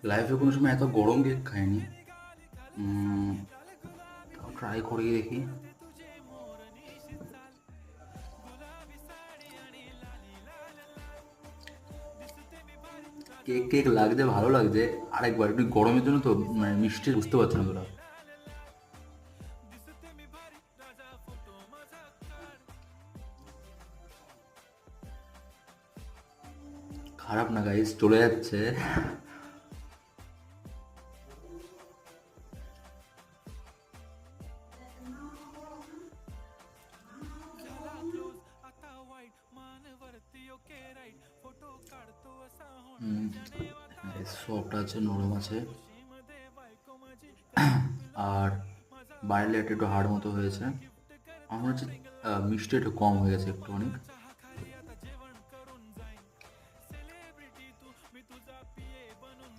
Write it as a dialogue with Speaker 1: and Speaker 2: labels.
Speaker 1: লাইফে কোনো সময় এত গরম কেক খাইনি। তাও ট্রাই করে দেখি। কেক কেক লাগছে, ভালো লাগছে। আরেকবার একটু গরমের জন্য তো মানে মিষ্টি বুঝতে পারছি না তোরা। খারাপ না গাইস, চলে যাচ্ছে। সফট আছে, নরম আছে, আর বাইরে একটু একটু হাড় মতো হয়েছে। আমার হচ্ছে মিষ্টি একটু কম হয়ে গেছে একটু অনেক।